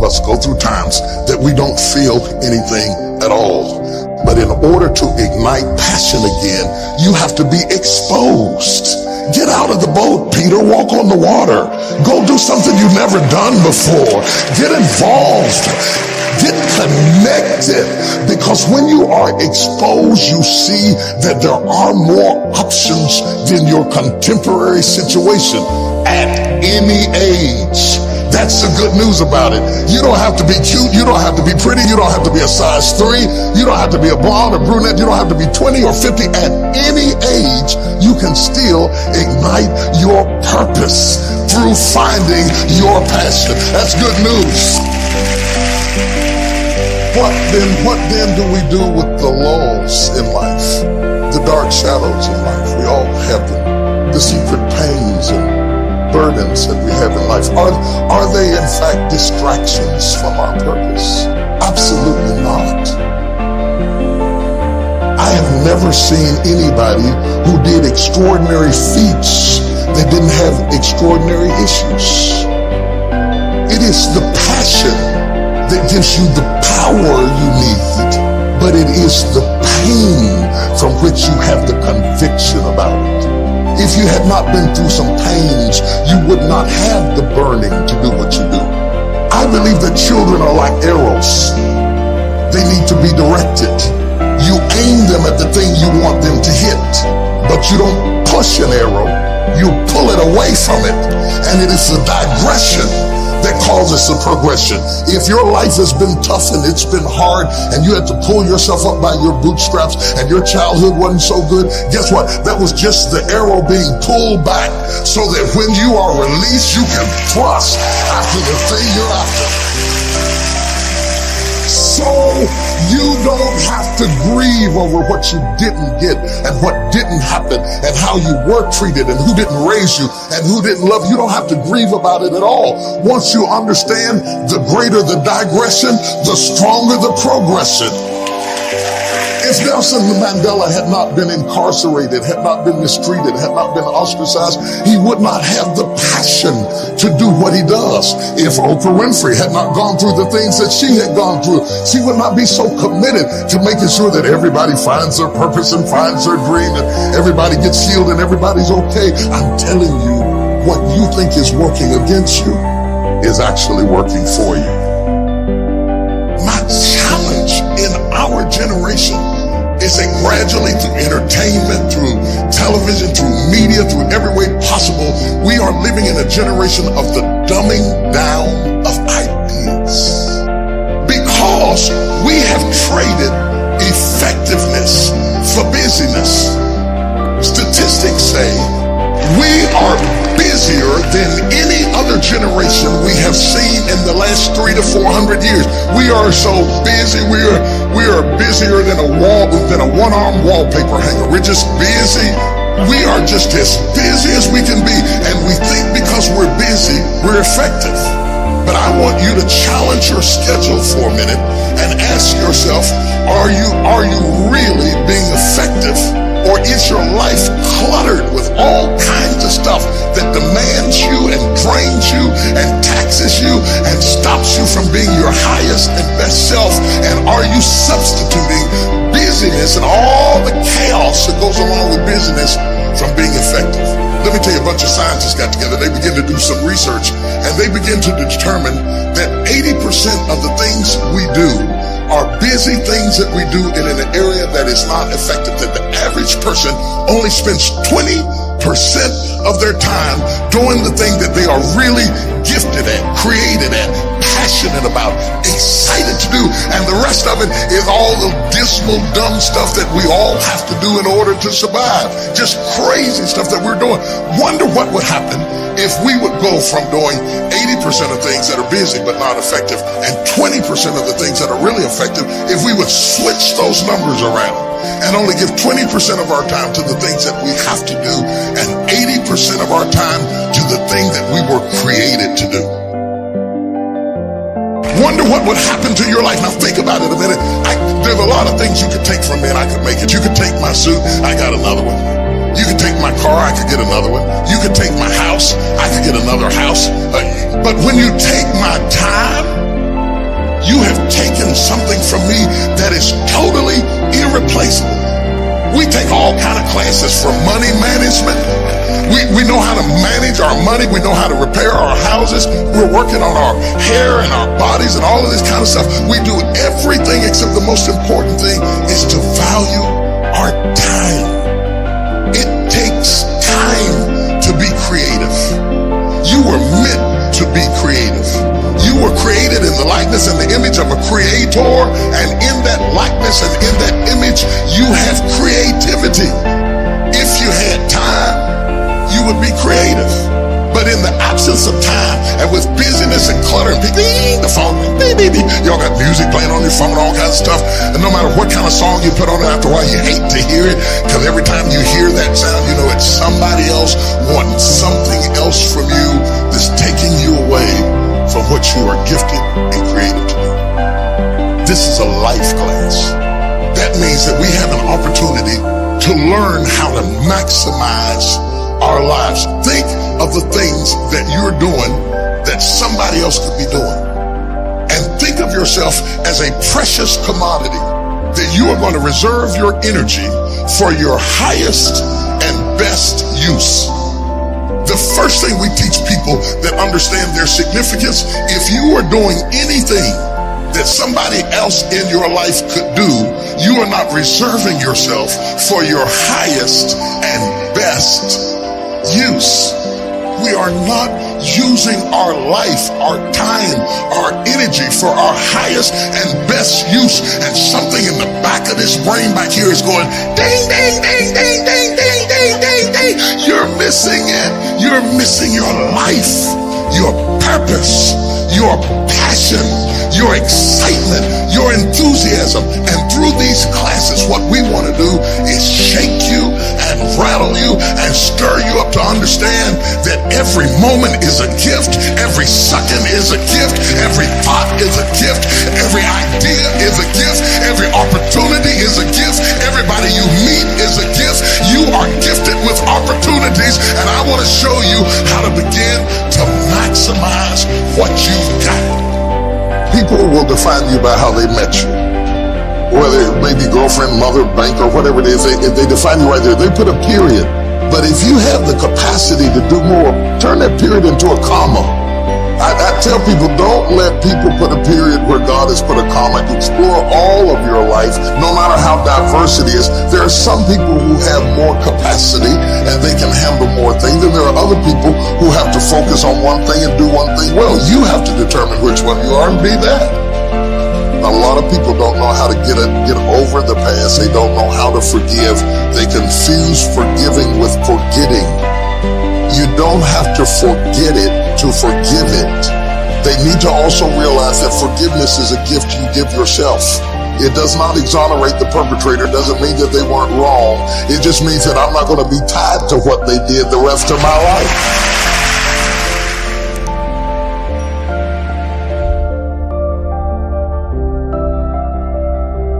us go through times that we don't feel anything at all. But in order to ignite passion again, you have to be exposed. Get out of the boat, Peter. Walk on the water. Go do something you've never done before. Get involved. Get connected. Because when you are exposed, you see that there are more options than your contemporary situation at any age. That's the good news about it. You don't have to be cute. You don't have to be pretty. You don't have to be a size 3. You don't have to be a blonde or brunette. You don't have to be 20 or 50. At any age, you can still ignite your purpose through finding your passion. That's good news. What then do we do with the lulls in life? The dark shadows in life. We all have them. The secret pains and burdens that we have in life. Are they in fact distractions from our purpose? Absolutely not. I have never seen anybody who did extraordinary feats that didn't have extraordinary issues. It is the passion that gives you the power you need, but it is the pain from which you have the conviction about it. If you had not been through some pains, you would not have the burning to do what you do. I believe that children are like arrows. They need to be directed. You aim them at the thing you want them to hit, but you don't push an arrow. You pull it away from it, and it is the digression that causes the progression. If your life has been tough and it's been hard and you had to pull yourself up by your bootstraps and your childhood wasn't so good, guess what? That was just the arrow being pulled back so that when you are released, you can thrust after the thing you're after. So you don't have to grieve over what you didn't get and what didn't happen and how you were treated and who didn't raise you and who didn't love you. You don't have to grieve about it at all. Once you understand, the greater the digression, the stronger the progression. If Nelson Mandela had not been incarcerated, had not been mistreated, had not been ostracized, he would not have the passion to do what he does. If Oprah Winfrey had not gone through the things that she had gone through, she would not be so committed to making sure that everybody finds their purpose and finds their dream and everybody gets healed and everybody's okay. I'm telling you, what you think is working against you is actually working for you. My challenge in our generation is that gradually through entertainment, through television, through media, through every way possible, we are living in a generation of the dumbing down of ideas. Because we have traded effectiveness for busyness. Statistics say we are busier than any other generation we have seen in the last 300 to 400 years. We are so busy. We are busier than a one-arm wallpaper hanger. We're just busy. We are just as busy as we can be, and we think because we're busy, we're effective. But I want you to challenge your schedule for a minute and ask yourself, are you really being effective? Or is your life cluttered with all kinds of stuff that demands you and drains you and taxes you and stops you from being your highest and best self? And are you substituting busyness and all the chaos that goes along with busyness from being effective? Let me tell you, a bunch of scientists got together. They began to do some research, and they begin to determine that 80% of the things we do are busy things that we do in an area that is not effective, that the average person only spends 20% of their time doing the thing that they are really gifted at, created at, passionate about, excited to do, and the rest of it is all the dismal, dumb stuff that we all have to do in order to survive. Just crazy stuff that we're doing. Wonder what would happen if we would go from doing 80% of things that are busy but not effective and 20% of the things that are really effective if we would switch those numbers around and only give 20% of our time to the things that we have to do and 80% of our time to the thing that we were created to do. Wonder what would happen to your life. Now think about it a minute. There's a lot of things you could take from me and I could make it. You could take my suit, I got another one. You could take my car, I could get another one. You could take my house, I could get another house. But when you take my time, from me that is totally irreplaceable. We take all kind of classes from money management. We know how to manage our money. We know how to repair our houses. We're working on our hair and our bodies and all of this kind of stuff. We do everything except the most important thing is to value our time. It takes time to be creative. You were meant to be creative. You were created in the likeness and the image of a creator, and in that likeness and in that image, you have creativity. If you had time, you would be creative. But in the absence of time, and with busyness and clutter and the phone, y'all got music playing on your phone, all kinds of stuff, and no matter what kind of song you put on it, after a while you hate to hear it, because every time you hear that sound, you know it's somebody else wanting something else from you that's taking you away from what you are gifted and created to do. This is a life class. That means that we have an opportunity to learn how to maximize our lives. Think of the things that you're doing that somebody else could be doing. And think of yourself as a precious commodity that you are going to reserve your energy for your highest and best use. The first thing we teach people that understand their significance, if you are doing anything that somebody else in your life could do, you are not reserving yourself for your highest and best use. We are not using our life, our time, our energy for our highest and best use. And something in the back of this brain back here is going, ding, ding, ding, ding, ding, ding, ding, ding, ding. You're missing it. You're missing your life, your purpose, your passion, your excitement, your enthusiasm. And through these classes, what we want to do is shake you and rattle you and stir you up to understand that every moment is a gift, every second is a gift, every thought is a gift, every idea is a gift, every opportunity is a gift, everybody you meet is a gift. You are gifted with opportunities, and I want to show you how to begin to maximize what you've got. People will define you by how they met you. Whether it may be girlfriend, mother, bank, or whatever it is, they define you right there. They put a period. But if you have the capacity to do more, turn that period into a comma. I tell people, don't let people put a period where God has put a comma. Explore all of your life, no matter how diverse it is. There are some people who have more capacity and they can handle more things, and there are other people who have to focus on one thing and do one thing well. You have to determine which one you are and be that. A lot of people don't know how to get over the past. They don't know how to forgive. They confuse forgiving with forgetting. You don't have to forget it to forgive it. They need to also realize that forgiveness is a gift you give yourself. It does not exonerate the perpetrator. It doesn't mean that they weren't wrong. It just means that I'm not going to be tied to what they did the rest of my life.